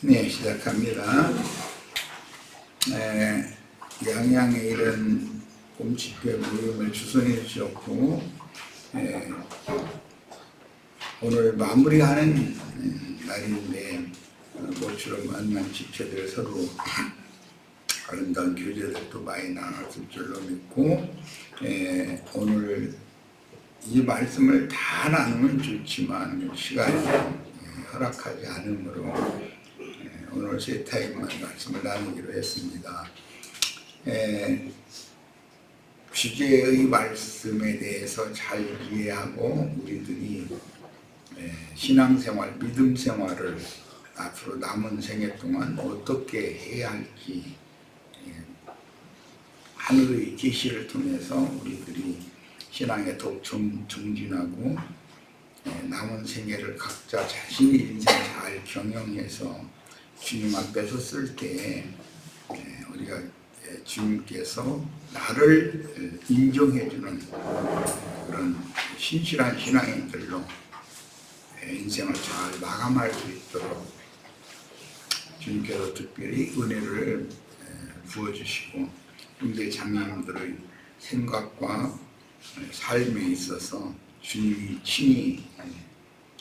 네, 시작합니다. 양양에 이런 봄집회 모임을 주선해 주셨고, 오늘 마무리하는 날인데 모처럼 만난 집회들 서로 아름다운 교제들도 많이 나눴을 줄로 믿고, 오늘 이 말씀을 다 나누면 좋지만 시간이 허락하지 않으므로 오늘 세 타임만 말씀을 나누기로 했습니다. 주제의 말씀에 대해서 잘 이해하고 우리들이 신앙생활, 믿음 생활을 앞으로 남은 생애 동안 어떻게 해야 할지 하늘의 계시를 통해서 우리들이 신앙에 더욱 정진하고 남은 생애를 각자 자신의 인생 잘 경영해서 주님 앞에 섰을 때 우리가 주님께서 나를 인정해주는 그런 신실한 신앙인들로 인생을 잘 마감할 수 있도록 주님께서 특별히 은혜를 부어주시고 형제 자매님들의 생각과 삶에 있어서 주님이 친히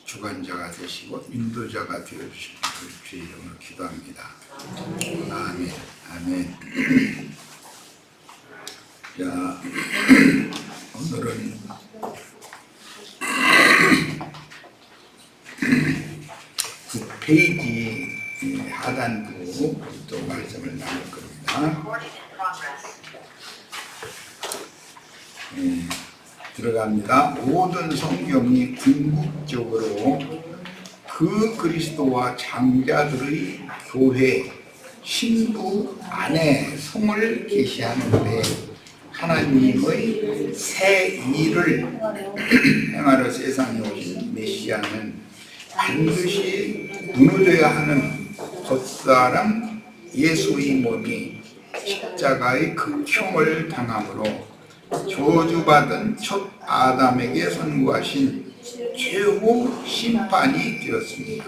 주관자가 되시고 인도자가 되어주시는 주의 이름으로 기도합니다. 아멘. 아멘. 자, 오늘은 9페이지 하단부 또 말씀을 나눌 겁니다. 들어갑니다. 모든 성경이 궁극적으로 그 그리스도와 장자들의 교회, 신부 안에 성을 계시하는데 하나님의 새 일을 행하러 세상에 오신 메시아는 반드시 무너져야 하는 겉사람 예수의 몸이 십자가의 극형을 당함으로 저주받은 첫 아담에게 선고하신 최후 심판이 되었습니다.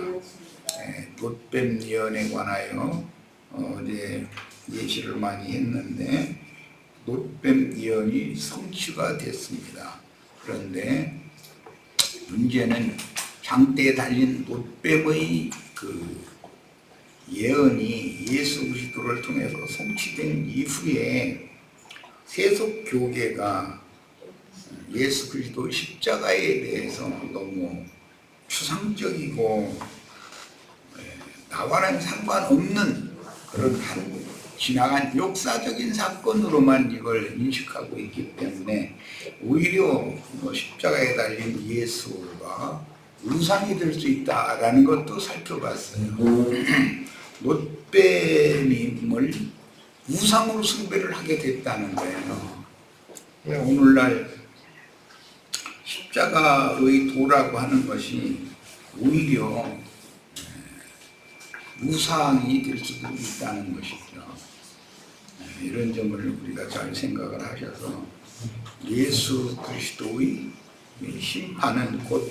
롯뱀 예언에 관하여 어제 예시를 많이 했는데 롯뱀 예언이 성취가 됐습니다. 그런데 문제는 장대에 달린 롯뱀의 그 예언이 예수 그리스도를 통해서 성취된 이후에 세속 교계가 예수 그리스도 십자가에 대해서 너무 추상적이고 나와는 상관없는 그런 한 지나간 역사적인 사건으로만 이걸 인식하고 있기 때문에 오히려 십자가에 달린 예수가 우상이 될 수 있다라는 것도 살펴봤어요. 롯뱀임을 우상으로 숭배를 하게 됐다는 거예요. 오늘날 십자가의 도라고 하는 것이 오히려 우상이 될 수도 있다는 것이죠. 이런 점을 우리가 잘 생각을 하셔서 예수 그리스도의 심판은 곧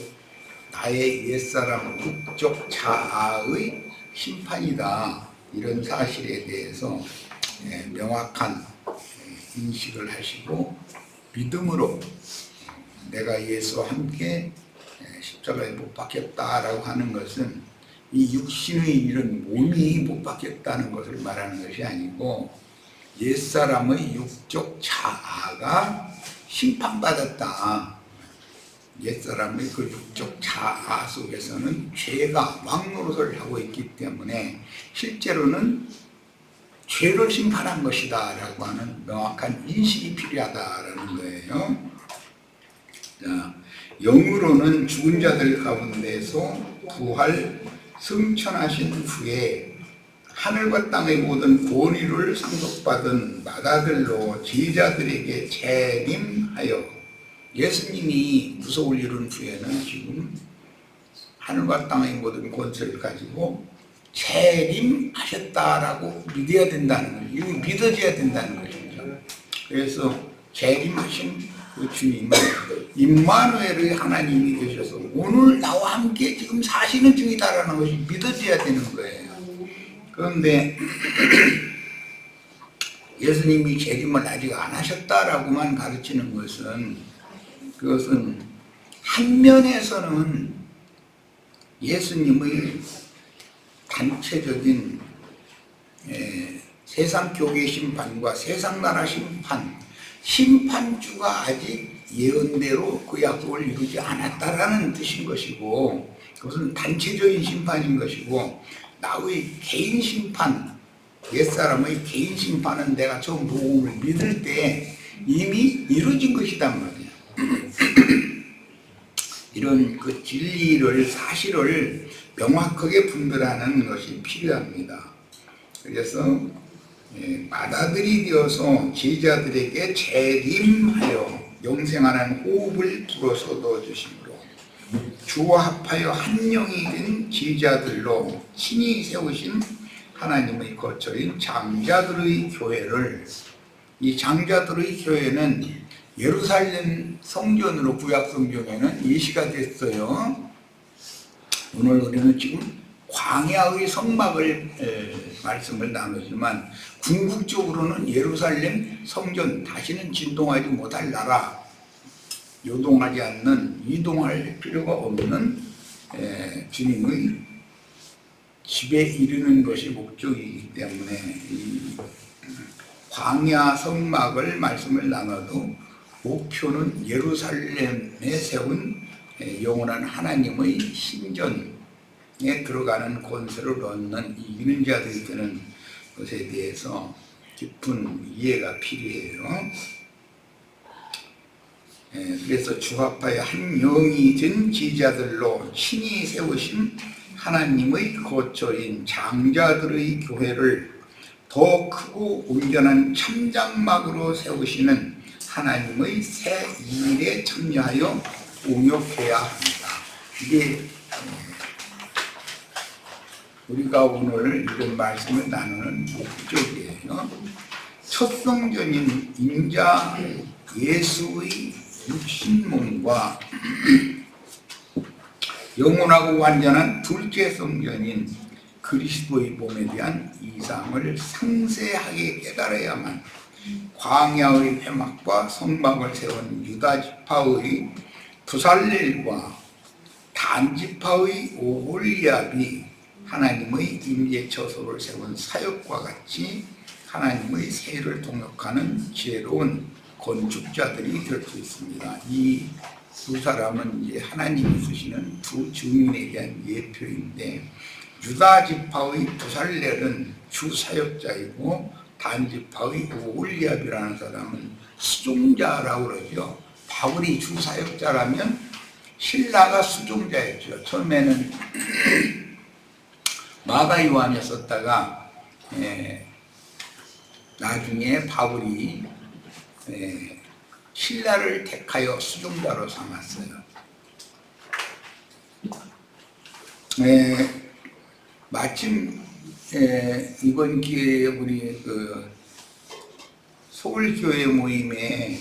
나의 옛사람 국적 자아의 심판이다. 이런 사실에 대해서 명확한 인식을 하시고 믿음으로 내가 예수와 함께 십자가에 못 박혔다라고 하는 것은 이 육신의 이런 몸이 못 박혔다는 것을 말하는 것이 아니고 옛사람의 육적 자아가 심판받았다. 옛사람의 그 육적 자아 속에서는 죄가 왕노릇을 하고 있기 때문에 실제로는 죄를 심판한 것이다 라고 하는 명확한 인식이 필요하다라는 거예요. 자, 영으로는 죽은 자들 가운데서 부활 승천하신 후에 하늘과 땅의 모든 권위를 상속받은 맏아들로 제자들에게 재림하여 예수님이 무속을 이룬 후에는 지금 하늘과 땅의 모든 권세를 가지고 재림하셨다라고 믿어야 된다는 거예요. 이거 믿어져야 된다는 것이죠. 그래서 재림하신 그 주님은 임마누엘의 하나님이 되셔서 오늘 나와 함께 지금 사시는 중이다라는 것이 믿어져야 되는 거예요. 그런데 예수님이 재림을 아직 안 하셨다라고만 가르치는 것은, 그것은 한 면에서는 예수님의 단체적인 세상 교회 심판과 세상 나라 심판, 심판주가 아직 예언대로 그 약속을 이루지 않았다라는 뜻인 것이고, 그것은 단체적인 심판인 것이고, 나의 개인 심판, 옛사람의 개인 심판은 내가 처음 복음을 믿을 때 이미 이루어진 것이단 말이야. 이런 그 진리를, 사실을 명확하게 분별하는 것이 필요합니다. 그래서 맏아들이 되어서 제자들에게 재림하여 영생하는 호흡을 불어서도 주심으로 주와 합하여 한 영이 된 제자들로 친히 세우신 하나님의 거처인 장자들의 교회를, 이 장자들의 교회는 예루살렘 성전으로 구약 성경에는 예시가 됐어요. 오늘 우리는 지금 광야의 성막을 말씀을 나누지만, 궁극적으로는 예루살렘 성전, 다시는 진동하지 못할 나라, 요동하지 않는, 이동할 필요가 없는 주님의 집에 이르는 것이 목적이기 때문에 이 광야 성막을 말씀을 나눠도 목표는 예루살렘에 세운 영원한 하나님의 신전에 들어가는 권세를 얻는 이기는 자들이 되는 것에 대해서 깊은 이해가 필요해요. 그래서 주합하여 한 영이 된 제자들로 친히 세우신 하나님의 거처인 장자들의 교회를 더 크고 온전한 참장막으로 세우시는 하나님의 새 일에 참여하여 옹욕해야 합니다. 이게 우리가 오늘 이런 말씀을 나누는 목적이에요. 첫 성전인 인자 예수의 육신몸과 영원하고 완전한 둘째 성전인 그리스도의 몸에 대한 이상을 상세하게 깨달아야만 광야의 회막과 성막을 세운 유다지파의 부살렐과 단지파의 오홀리압이 하나님의 임재처소를 세운 사역과 같이 하나님의 세를 동역하는 지혜로운 건축자들이 될 수 있습니다. 이 두 사람은 이제 하나님이 쓰시는 두 증인에 대한 예표인데, 유다 지파의 부살렐은 주 사역자이고 단지파의 오홀리압이라는 사람은 수종자라고 그러죠. 바울이 주 사역자라면 신라가 수종자였죠. 처음에는 마가 요한이었었다가 나중에 바울이 신라를 택하여 수종자로 삼았어요. 마침 이번 기회에 우리 그 서울교회 모임에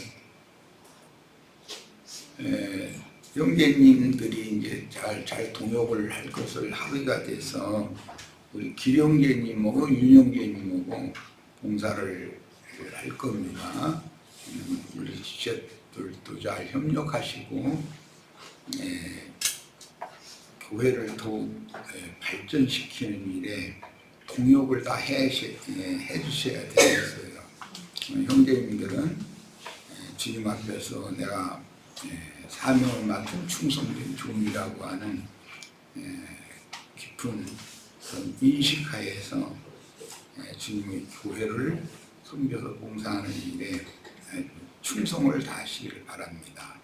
형제님들이 이제 잘 동역을 할 것을 합의가 돼서 우리 기령제님하고 윤영제님하고 봉사를 할 겁니다. 우리 지체들도 잘 협력하시고 교회를 더욱 발전시키는 일에 동역을 다 해주셔야 되겠어요. 형제님들은 주님 앞에서 내가 사명을 맡은 충성된 종이라고 하는 깊은 그런 인식하에서 주님의 교회를 섬겨서 봉사하는 일에 충성을 다하시길 바랍니다.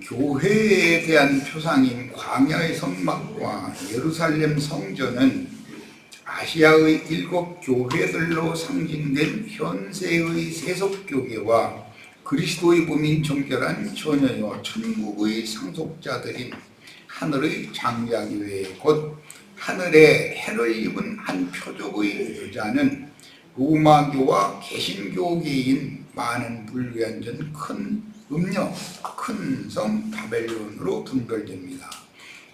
교회에 대한 표상인 광야의 성막과 예루살렘 성전은 아시아의 7 교회들로 상징된 현세의 세속교회와 그리스도의 몸인 정결한 처녀요 천국의 상속자들인 하늘의 장자교회, 곧 하늘에 해를 입은 한 표적의 여자는 로마교와 개신교계인 많은 불교한전 큰 음녀, 큰 성 바벨론으로 분별됩니다.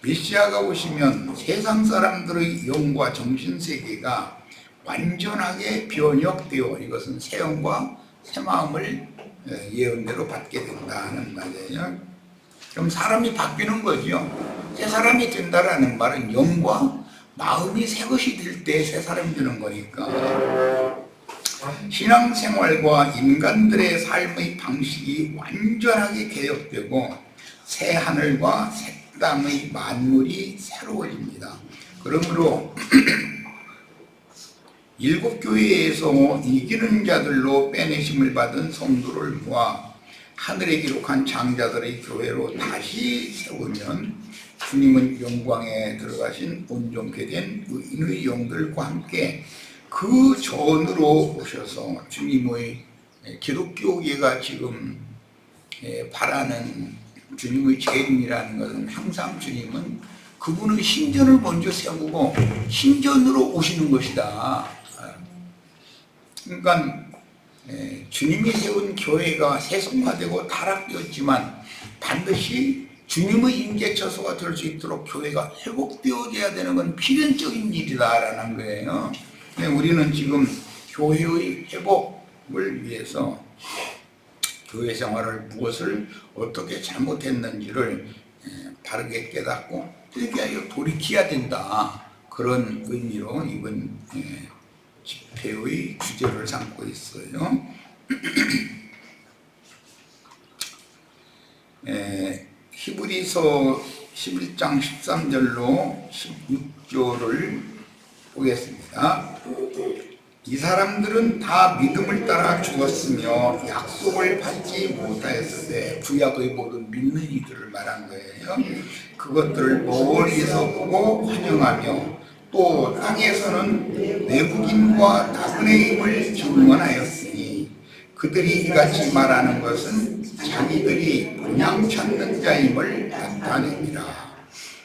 메시아가 오시면 세상 사람들의 영과 정신세계가 완전하게 변혁되어 이것은 새 영과 새 마음을 예언대로 받게 된다는 말이에요. 그럼 사람이 바뀌는 거죠. 새 사람이 된다라는 말은 영과 마음이 새 것이 될 때 새 사람이 되는 거니까 신앙생활과 인간들의 삶의 방식이 완전하게 개혁되고 새 하늘과 새 땅의 만물이 새로워집니다. 그러므로 일곱 교회에서 이기는 자들로 빼내심을 받은 성도를 모아 하늘에 기록한 장자들의 교회로 다시 세우면 주님은 영광에 들어가신 온전케 된 의인의 영들과 함께 그 전으로 오셔서 주님의 기독교계가 지금 바라는 주님의 재림이라는 것은 항상 주님은 그분의 신전을 먼저 세우고 신전으로 오시는 것이다. 그러니까 주님이 세운 교회가 세속화되고 타락되었지만 반드시 주님의 임재처소가 될 수 있도록 교회가 회복되어져야 되는 건 필연적인 일이다라는 거예요. 우리는 지금 교회의 회복을 위해서 교회 생활을 무엇을 어떻게 잘못했는지를 바르게 깨닫고 그렇게 돌이켜야 된다. 그런 의미로 이번 집회의 주제를 삼고 있어요. 히브리서 11장 13절로 16절을 보겠습니다. 이 사람들은 다 믿음을 따라 죽었으며 약속을 받지 못하였으되 구약의 모든 믿는 이들을 말한 거예요. 그것들을 멀리서 보고 환영하며 또 땅에서는 외국인과 나그네임을 증언하였으니 그들이 이같이 말하는 것은 자기들이 분양 찾는 자임을 나타냅니다.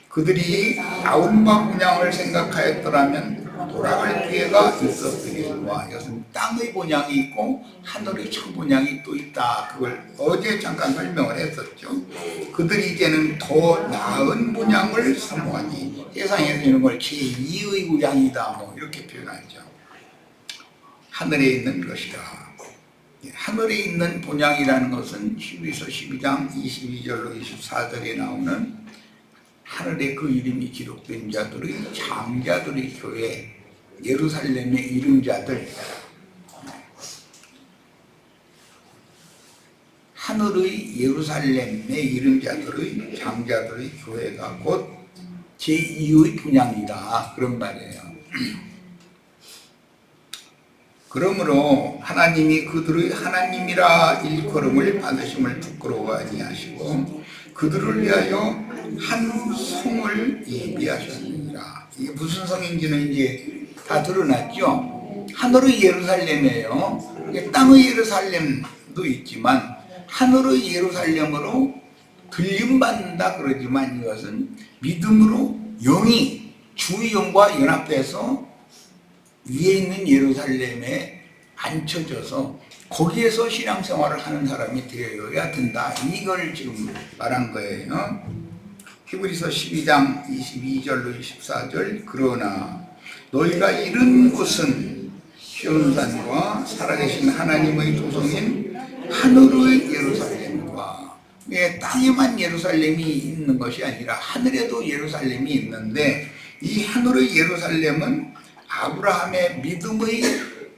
그들이 나온바 분양을 생각하였더라면 돌아갈 기회가 있었으리라. 이것은 땅의 본향이 있고 하늘의 첫 본향이 또 있다. 그걸 어제 잠깐 설명을 했었죠. 그들이 이제는 더 나은 본향을 사모하니 세상에서 이런 걸 제2의 본향이다. 뭐 이렇게 표현하죠. 하늘에 있는 것이다. 하늘에 있는 본향이라는 것은 히브리서 12장 22절로 24절에 나오는 하늘에 그 이름이 기록된 자들의 장자들의 교회, 예루살렘의 이름자들, 하늘의 예루살렘의 이름자들의 장자들의 교회가 곧 제2의 분향이다. 그런 말이에요. 그러므로 하나님이 그들의 하나님이라 일컬음을 받으심을 부끄러워하지 하시고 그들을 위하여 한 성을 예비하셨느니라. 이게 무슨 성인지는 이제 다 드러났죠. 하늘의 예루살렘이에요. 땅의 예루살렘도 있지만 하늘의 예루살렘으로 들림받는다 그러지만 이것은 믿음으로 영이 주의 영과 연합돼서 위에 있는 예루살렘에 앉혀져서 거기에서 신앙생활을 하는 사람이 되어야 된다. 이걸 지금 말한 거예요. 히브리서 12장 22절로 24절 그러나 너희가 이른 곳은 시온산과 살아계신 하나님의 도성인 하늘의 예루살렘과 땅에만 예루살렘이 있는 것이 아니라 하늘에도 예루살렘이 있는데 이 하늘의 예루살렘은 아브라함의 믿음의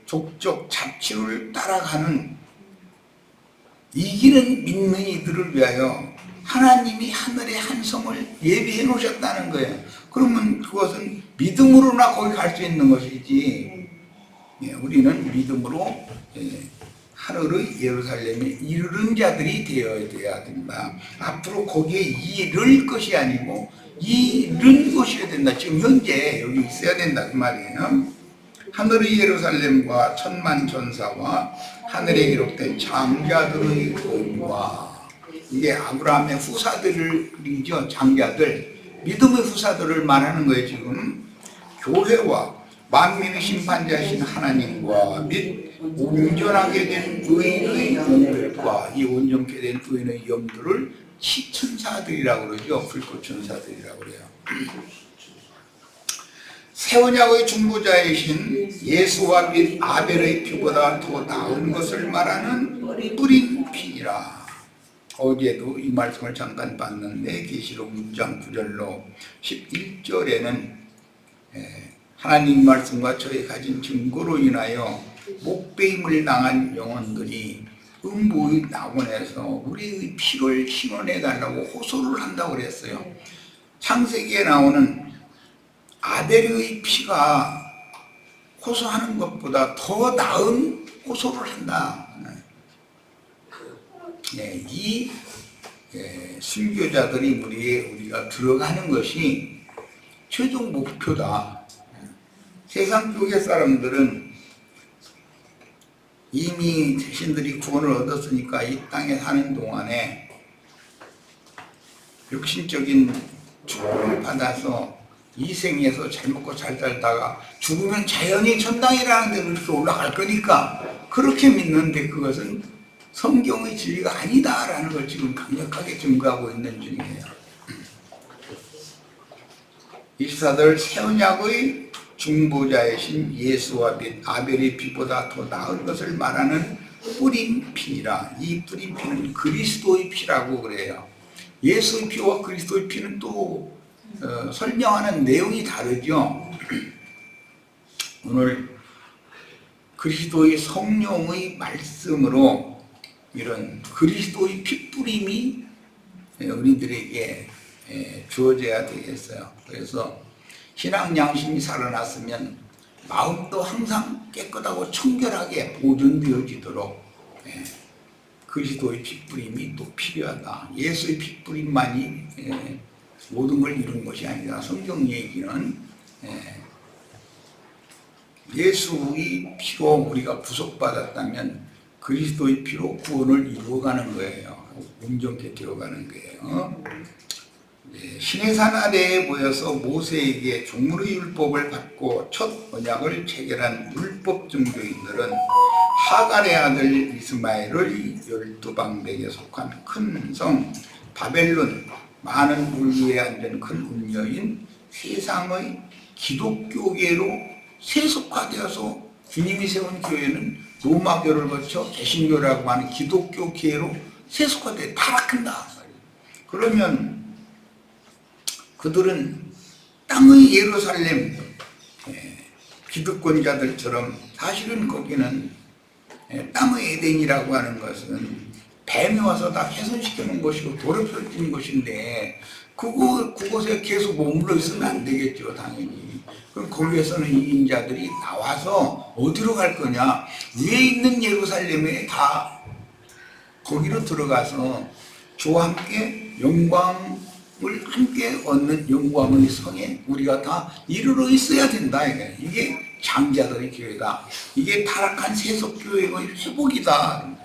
족적 잡치를 따라가는 이기는 믿는 이들을 위하여 하나님이 하늘의 한 성을 예비해 놓으셨다는 거예요. 그러면 그것은 믿음으로나 거기 갈 수 있는 것이지 우리는 믿음으로 하늘의 예루살렘에 이르는 자들이 되어야 된다. 앞으로 거기에 이를 것이 아니고 이른 것이어야 된다. 지금 현재 여기 있어야 된다 그 말이에요. 하늘의 예루살렘과 천만 천사와 하늘에 기록된 장자들의 의와 이게 아브라함의 후사들이죠. 장자들 믿음의 후사들을 말하는 거예요. 지금 교회와 만민의 심판자이신 하나님과 및 온전하게 된 의인의 영들과 이 온전케 된 의인의 영들을 시천사들이라고 그러죠. 불꽃천사들이라고 그래요. 새 언약의 중보자이신 예수와 및 아벨의 피보다 더 나은 것을 말하는 뿌린 피니라. 어제도 이 말씀을 잠깐 봤는데 계시록 6장 9절로 11절에는 하나님 말씀과 저희 가진 증거로 인하여 목배임을 당한 영혼들이 음부의 낙원에서 우리의 피를 심어내달라고 호소를 한다고 그랬어요. 창세기에 나오는 아벨의 피가 호소하는 것보다 더 나은 호소를 한다. 이 순교자들이 우리가 들어가는 것이 최종 목표다. 세상 쪽의 사람들은 이미 자신들이 구원을 얻었으니까 이 땅에 사는 동안에 육신적인 축복을 받아서 이 생에서 잘 먹고 잘 살다가 죽으면 자연히 천당이라는 데로 이렇게 올라갈 거니까 그렇게 믿는데 그것은 성경의 진리가 아니다라는 걸 지금 강력하게 증거하고 있는 중이에요. 24절 새 언약의 중보자이신 예수와 및 아벨의 피보다 더 나은 것을 말하는 뿌린 피니라. 이 뿌린 피는 그리스도의 피라고 그래요. 예수의 피와 그리스도의 피는 또 설명하는 내용이 다르죠. 오늘 그리스도의 성령의 말씀으로 이런 그리스도의 핏뿌림이 우리들에게 주어져야 되겠어요. 그래서 신앙 양심이 살아났으면 마음도 항상 깨끗하고 청결하게 보존되어지도록 그리스도의 핏뿌림이 또 필요하다. 예수의 핏뿌림만이 모든 걸 이룬 것이 아니라 성경 얘기는 예수의 피로 우리가 구속받았다면 그리스도의 피로 구원을 이루어가는 거예요. 온전케 되어가는 거예요. 시내산 아래에 모여서 모세에게 종문의 율법을 받고 첫 언약을 체결한 율법 증조인들은 하갈의 아들 이스마엘을 12방백에 속한 큰 성 바벨론, 많은 물류에 앉은 큰 음녀인 세상의 기독교계로 세속화되어서 주님이 세운 교회는 로마교를 거쳐 개신교라고 하는 기독교계로 세속화돼 타락한다. 그러면 그들은 땅의 예루살렘 기득권자들처럼 사실은 거기는 땅의 에덴이라고 하는 것은 뱀이 와서 다 훼손시켜 놓은 것이고 더럽혀진 것인데 그곳에 계속 머물러 있으면 안 되겠죠. 당연히. 그럼 거기에서는 이 인자들이 나와서 어디로 갈 거냐. 위에 있는 예루살렘에 다 거기로 들어가서 주와 함께 영광을 함께 얻는 영광의 성에 우리가 다 이르러 있어야 된다. 이게 장자들의 교회다. 이게 타락한 세속교회의 회복이다.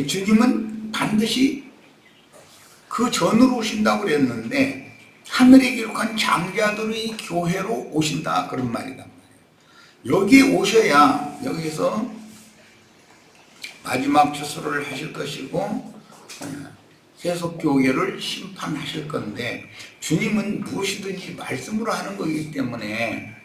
주님은 반드시 그 전으로 오신다고 그랬는데 하늘에 기록한 장자들의 교회로 오신다. 그런 말이다. 여기에 오셔야 여기서 마지막 추수를 하실 것이고 세속교회를 심판하실 건데 주님은 무엇이든지 말씀으로 하는 거기 때문에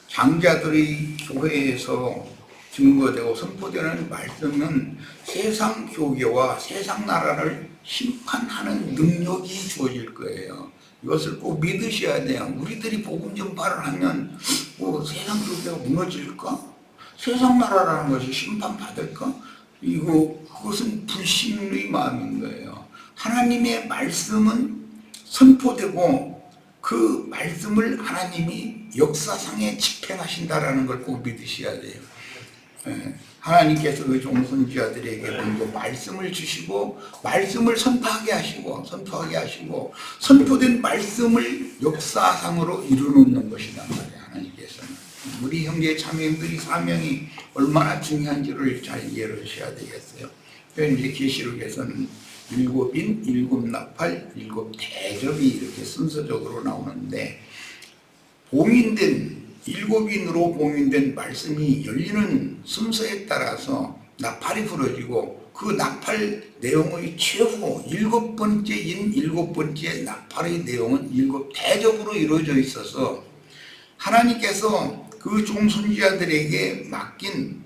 장자들의 교회에서 증거되고 선포되는 말씀은 세상 교계와 세상 나라를 심판하는 능력이 주어질 거예요. 이것을 꼭 믿으셔야 돼요. 우리들이 복음 전파를 하면 세상 교계가 무너질까? 세상 나라라는 것이 심판받을까? 그것은 불신의 마음인 거예요. 하나님의 말씀은 선포되고 그 말씀을 하나님이 역사상에 집행하신다라는 걸 꼭 믿으셔야 돼요. 하나님께서 그 종선지자들에게 먼저 말씀을 주시고 말씀을 선포하게 하시고 선포된 말씀을 역사상으로 이루놓는 것이란 말이에요. 하나님께서는 우리 형제 자매들이 사명이 얼마나 중요한지를 잘 이해하셔야 되겠어요. 이제 계시록에서는 7인, 7나팔, 7대접이 이렇게 순서적으로 나오는데 봉인된 7인으로 봉인된 말씀이 열리는 순서에 따라서 나팔이 부러지고 그 나팔 내용의 최후 7번째인 7번째 나팔의 내용은 7대접으로 이루어져 있어서 하나님께서 그 종손자들에게 맡긴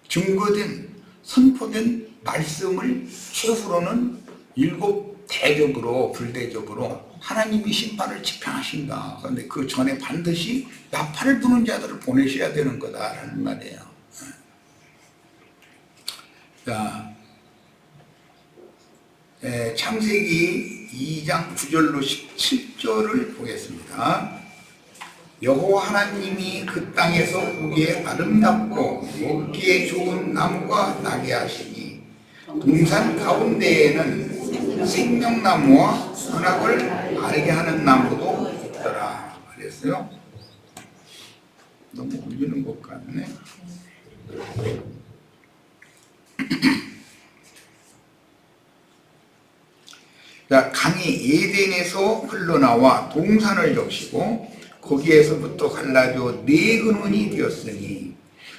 증거된 선포된 말씀을 최후로는 7대접으로 불대접으로 하나님이 심판을 집행하신다. 그런데 그 전에 반드시 나팔을 부는 자들을 보내셔야 되는 거다라는 말이에요. 자, 창세기 2장 9절로 17절을 보겠습니다. 여호와 하나님이 그 땅에서 보기에 아름답고 먹기에 좋은 나무가 나게 하시니 동산 가운데에는 생명나무와 선악을 알게 하는 나무도 있더라. 그랬어요. 너무 울리는 것 같네. 자, 강이 에덴에서 흘러나와 동산을 적시고 거기에서부터 갈라져 네 근원이 되었으니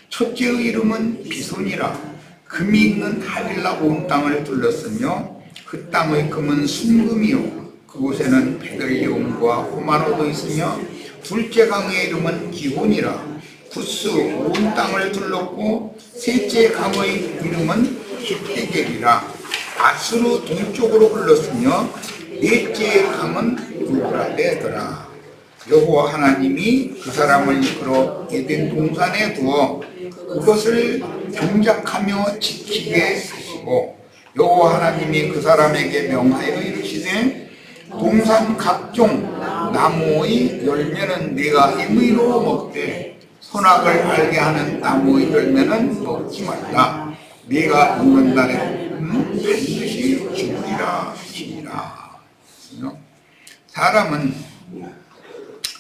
첫째의 이름은 비손이라 금이 있는 하빌라 온 땅을 둘렀으며 그 땅의 금은 순금이요 그곳에는 베들리온과 호마노도 있으며 둘째 강의 이름은 기혼이라 구스 온 땅을 둘렀고 셋째 강의 이름은 히페겔이라 아스로 동쪽으로 흘렀으며 넷째 강은 유브라데더라. 여호와 하나님이 그 사람을 이끌어 에덴 동산에 두어 그것을 경작하며 지키게 하시고 여호와 하나님이 그 사람에게 명하여 이르시되 동산 각종 나무의 열매는 네가 임의로 먹되 선악을 알게 하는 나무의 열매는 먹지 말라. 네가 먹는 날에는 반드시 죽으리라 하시니라. 사람은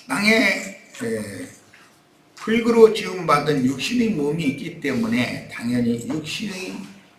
땅에 흙으로 지음받은 육신의 몸이 있기 때문에 당연히 육신의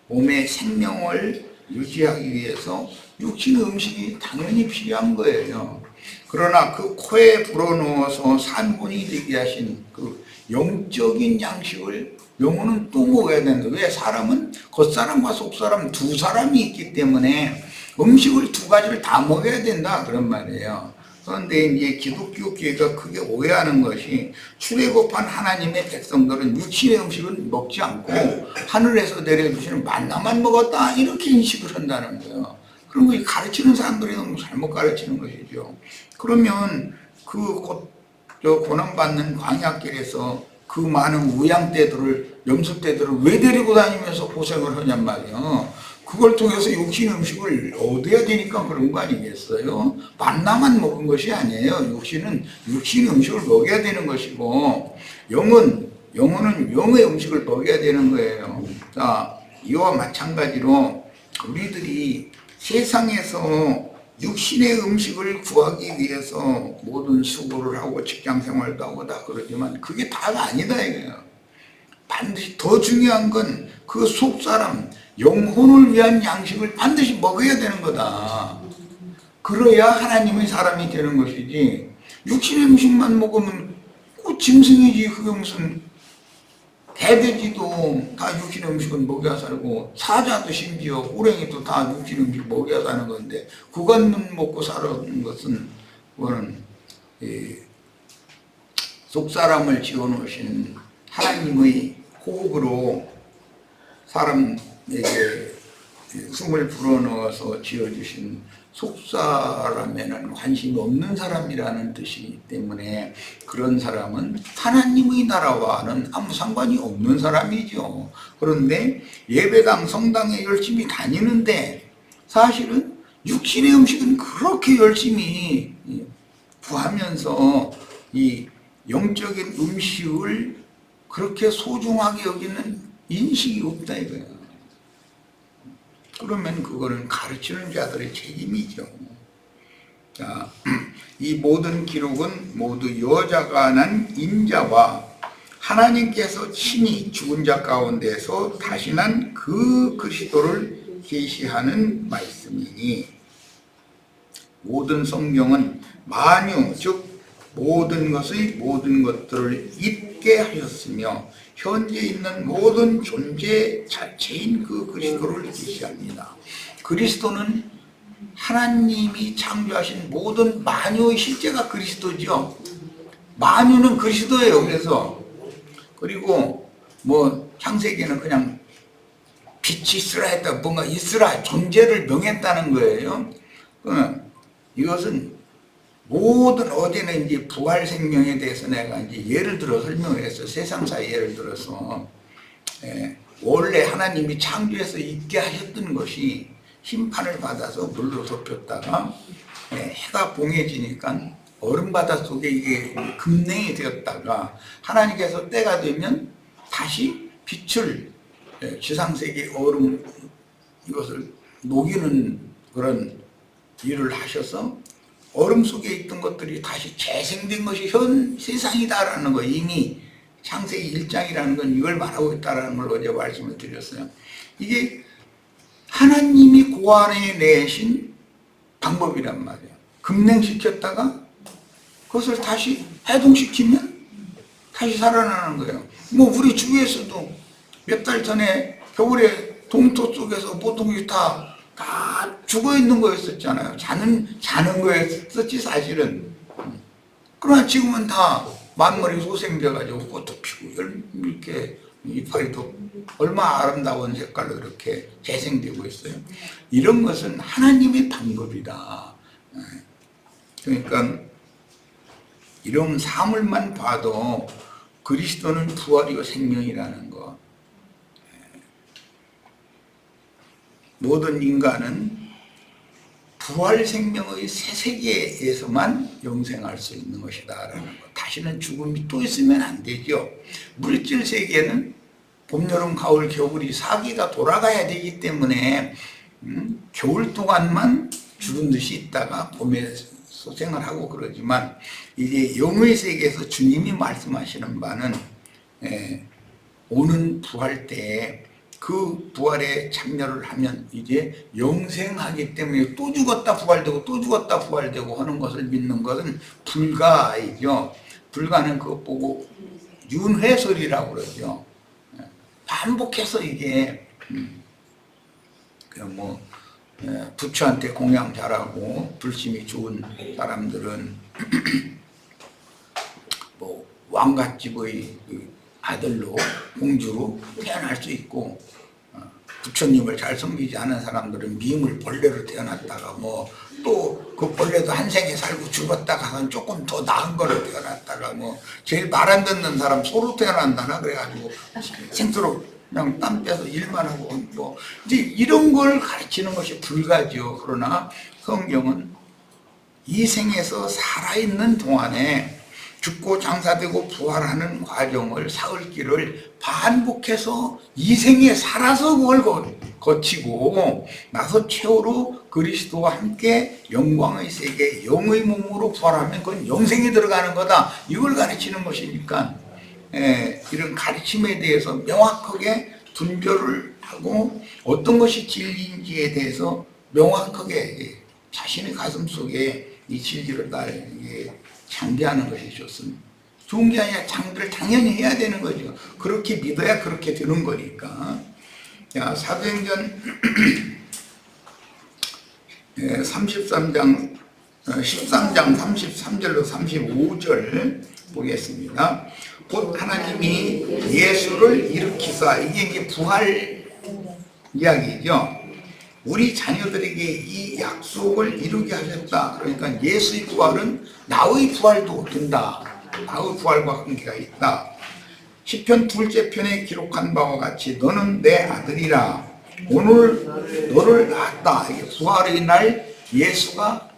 몸의 생명을 유지하기 위해서 육신의 음식이 당연히 필요한 거예요. 그러나 그 코에 불어넣어서 산분이 되게 하신 그 영적인 양식을 영혼은 또 먹어야 된다. 왜? 사람은 겉사람과 속사람 두 사람이 있기 때문에 음식을 두 가지를 다 먹어야 된다 그런 말이에요. 그런데 이제 기독교 교회가 크게 오해하는 것이 출애굽한 하나님의 백성들은 육신의 음식을 먹지 않고 하늘에서 내려주시는 만나만 먹었다 이렇게 인식을 한다는 거예요. 그런 거 가르치는 사람들이 너무 잘못 가르치는 것이죠. 그러면 그 고난받는 광야길에서 그 많은 우양떼들을 염소떼들을 왜 데리고 다니면서 고생을 하냔 말이에요. 그걸 통해서 육신 음식을 얻어야 되니까 그런 거 아니겠어요? 만나만 먹은 것이 아니에요. 육신은 육신의 음식을 먹여야 되는 것이고 영혼은 영의 음식을 먹여야 되는 거예요. 자, 이와 마찬가지로 우리들이 세상에서 육신의 음식을 구하기 위해서 모든 수고를 하고 직장 생활도 하고 다 그러지만 그게 다가 아니다 이거예요. 반드시 더 중요한 건 그 속사람 영혼을 위한 양식을 반드시 먹어야 되는 거다. 그래야 하나님의 사람이 되는 것이지 육신의 음식만 먹으면 그 짐승이지. 그게 무슨 개돼지도 다 육신의 음식은 먹여야 살고 사자도 심지어 호랭이도 다 육신의 음식 먹여야 사는 건데 그것만 먹고 사는 것은 그거는 속사람을 지어놓으신 하나님의 호흡으로 사람에게 숨을 불어넣어서 지어주신 속사람에는 관심이 없는 사람이라는 뜻이기 때문에 그런 사람은 하나님의 나라와는 아무 상관이 없는 사람이죠. 그런데 예배당 성당에 열심히 다니는데 사실은 육신의 음식은 그렇게 열심히 구하면서 이 영적인 음식을 그렇게 소중하게 여기는 인식이 없다 이거예요. 그러면 그거는 가르치는 자들의 책임이죠. 자, 이 모든 기록은 모두 여자가 난 인자와 하나님께서 친히 죽은 자 가운데서 다시 난 그 그리스도를 계시하는 말씀이니 모든 성경은 만유 즉 모든 것들을 잊게 하셨으며 현재 있는 모든 존재 자체인 그 그리스도를 계시합니다. 그리스도는 하나님이 창조하신 모든 만유의 실제가 그리스도죠. 만유는 그리스도예요. 그리고 뭐 창세기는 그냥 빛이 있으라 했다, 뭔가 있으라 존재를 명했다는 거예요. 이것은 모든 어제는 이제 부활 생명에 대해서 내가 이제 예를 들어 설명을 했어. 세상사 예를 들어서 원래 하나님이 창조해서 있게 하셨던 것이 심판을 받아서 물로 덮였다가 해가 봉해지니까 얼음바다 속에 이게 급냉이 되었다가 하나님께서 때가 되면 다시 빛을 지상세계 얼음 이것을 녹이는 그런 일을 하셔서 얼음 속에 있던 것들이 다시 재생된 것이 현 세상이다라는 거, 이미 창세기 1장이라는 건 이걸 말하고 있다라는 걸 어제 말씀을 드렸어요. 이게 하나님이 고안해 내신 방법이란 말이에요. 급냉시켰다가 그것을 다시 해동시키면 다시 살아나는 거예요. 뭐 우리 주위에서도 몇 달 전에 겨울에 동토 속에서 모퉁이 다 죽어 있는 거였었잖아요. 자는 거였었지 사실은. 그러나 지금은 다 만물이 소생돼가지고 꽃도 피고 이렇게 이파리도 얼마나 아름다운 색깔로 이렇게 재생되고 있어요. 이런 것은 하나님의 방법이다. 그러니까 이런 사물만 봐도 그리스도는 부활이요 생명이라는 것. 모든 인간은 부활 생명의 새 세계에서만 영생할 수 있는 것이다라는 것. 다시는 죽음이 또 있으면 안 되죠. 물질 세계는 봄, 여름, 가을, 겨울이 4기가 돌아가야 되기 때문에 겨울 동안만 죽은 듯이 있다가 봄에 소생을 하고 그러지만 이제 영의 세계에서 주님이 말씀하시는 바는 오는 부활 때에 그 부활에 참여를 하면 이제 영생하기 때문에 또 죽었다 부활되고 또 죽었다 부활되고 하는 것을 믿는 것은 불가이죠. 불가는 그것 보고 윤회설이라고 그러죠. 반복해서 이게 뭐 부처한테 공양 잘하고 불심이 좋은 사람들은 뭐 왕갓집의 아들로 공주로 태어날 수 있고, 부처님을 잘 섬기지 않은 사람들은 미물 벌레로 태어났다가 뭐 또 그 벌레도 한 생에 살고 죽었다가는 조금 더 나은 거로 태어났다가 뭐 제일 말 안 듣는 사람 소로 태어난다나 그래가지고 생수로 그냥 땀 빼서 일만 하고 뭐 이제 이런 걸 가르치는 것이 불가죠. 그러나 성경은 이 생에서 살아있는 동안에 죽고 장사되고 부활하는 과정을 사흘길을 반복해서 이 생에 살아서 그걸 거치고 나서 최후로 그리스도와 함께 영광의 세계 영의 몸으로 부활하면 그건 영생에 들어가는 거다. 이걸 가르치는 것이니까 이런 가르침에 대해서 명확하게 분별을 하고 어떤 것이 진리인지에 대해서 명확하게 자신의 가슴 속에 이 진리를 다 장대하는 것이 좋습니다. 좋은 게 아니라 장대를 당연히 해야 되는 거죠. 그렇게 믿어야 그렇게 되는 거니까. 자, 사도행전 13장 33절로 35절 보겠습니다. 곧 하나님이 예수를 일으키사, 이게 이제 부활 이야기죠. 우리 자녀들에게 이 약속을 이루게 하셨다. 그러니까 예수의 부활은 나의 부활도 된다. 나의 부활과 관계가 있다. 시편 2째 편에 기록한 바와 같이 너는 내 아들이라. 오늘 너를 낳았다. 이게 부활의 날 예수가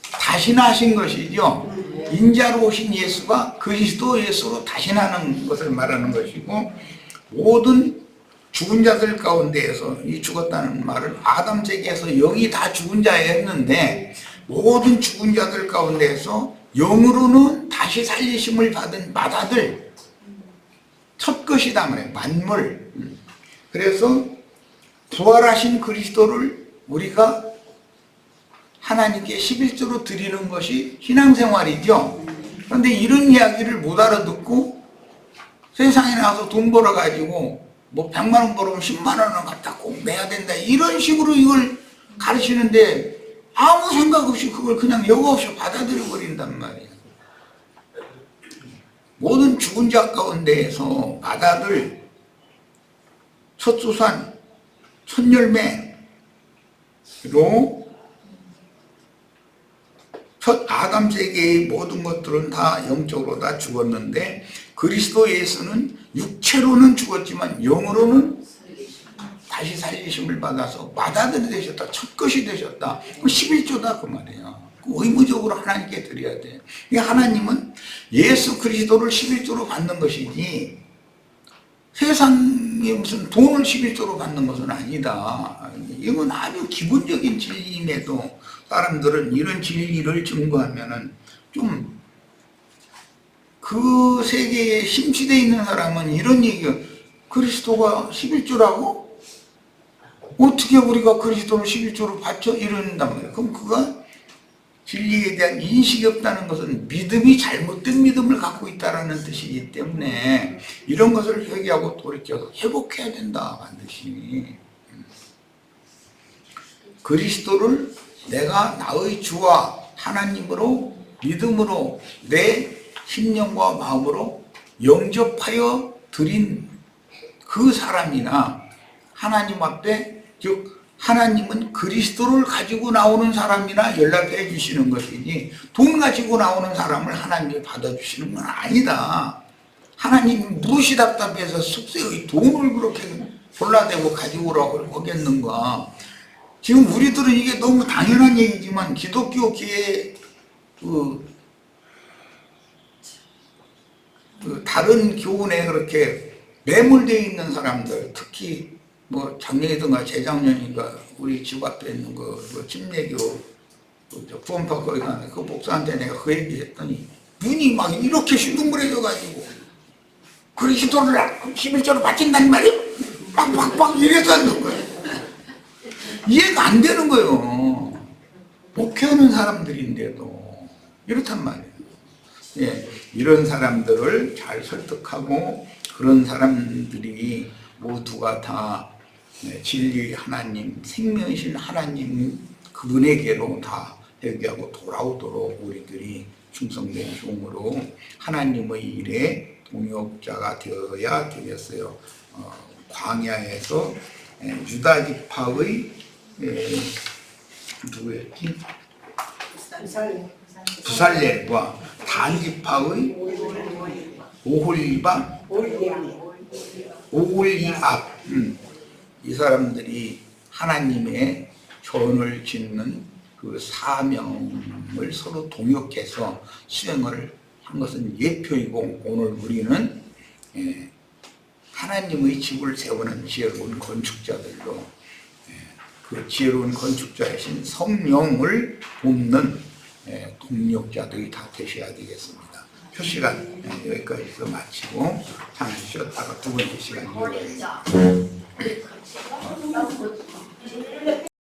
다시 나신 것이죠. 인자로 오신 예수가 그리스도 예수로 다시 나는 것을 말하는 것이고, 모든 죽은 자들 가운데에서, 이 죽었다는 말은 아담 세계에서 영이 다 죽은 자였는데 모든 죽은 자들 가운데에서 영으로는 다시 살리심을 받은 맏아들, 첫 것이다 말이에요. 만물. 그래서 부활하신 그리스도를 우리가 하나님께 11조로 드리는 것이 신앙생활이죠. 그런데 이런 이야기를 못 알아듣고 세상에 나와서 돈 벌어가지고 뭐 100만 원 벌으면 10만 원은 갖다 꼭 내야 된다 이런 식으로 이걸 가르치는데 아무 생각 없이 그걸 그냥 여과 없이 받아들여 버린단 말이에요. 모든 죽은 자 가운데에서 받아들 첫 수산, 첫 열매로 첫 아담 세계의 모든 것들은 다 영적으로 다 죽었는데 그리스도 예수는 육체로는 죽었지만 영으로는 다시 살리심을 받아서 받아들이 되셨다. 첫 것이 되셨다. 11조다 그 말이에요. 의무적으로 하나님께 드려야 돼. 하나님은 예수 그리스도를 11조로 받는 것이지 세상에 무슨 돈을 11조로 받는 것은 아니다. 이건 아주 기본적인 진리임에도 사람들은 이런 진리를 증거하면은 좀 그 세계에 심취되어 있는 사람은 이런 얘기가 그리스도가 11조라고? 어떻게 우리가 그리스도를 11조로 받죠? 이런단 말이에요. 그럼 그가 진리에 대한 인식이 없다는 것은 믿음이 잘못된 믿음을 갖고 있다는 뜻이기 때문에 이런 것을 회개하고 돌이켜서 회복해야 된다 반드시. 그리스도를 내가 나의 주와 하나님으로 믿음으로 내 심령과 마음으로 영접하여 드린 그 사람이나 하나님 앞에 즉 하나님은 그리스도를 가지고 나오는 사람이나 연락해 주시는 것이지 돈 가지고 나오는 사람을 하나님이 받아주시는 건 아니다. 하나님 무엇이 답답해서 숫세의 돈을 그렇게 골라대고 가지고 오라고 하겠는가. 지금 우리들은 이게 너무 당연한 얘기지만 기독교계에 다른 교훈에 그렇게 매몰되어 있는 사람들 특히 뭐 작년이든가 재작년인가 우리 집 앞에 있는 그 침례교 구원파 거기 가는 그 목사한테 내가 그 얘기 했더니 눈이 막 이렇게 싱둥그레져가지고 그리스도를 11조로 바친다는 말이에요. 빡빡빡 이래서 하는 거예요. 이해가 안 되는 거예요. 목회하는 사람들인데도 이렇단 말이에요. 예, 이런 사람들을 잘 설득하고 그런 사람들이 모두가 다 진리 하나님, 생명이신 하나님 그분에게로 다 회개하고 돌아오도록 우리들이 충성된 종으로 하나님의 일에 동역자가 되어야 되겠어요. 광야에서 유다 지파의 누구였지? 부살렐과 단 지파의 오홀리압 이 사람들이 하나님의 전을 짓는 그 사명을 서로 동역해서 수행을 한 것은 예표이고 오늘 우리는 하나님의 집을 세우는 지혜로운 건축자들로 그 지혜로운 건축자이신 성령을 돕는 동력자들이 다 되셔야 되겠습니다. 첫 시간 여기까지서 마치고 잠시 쉬었다가 두 번째 시간 이어가겠습니다.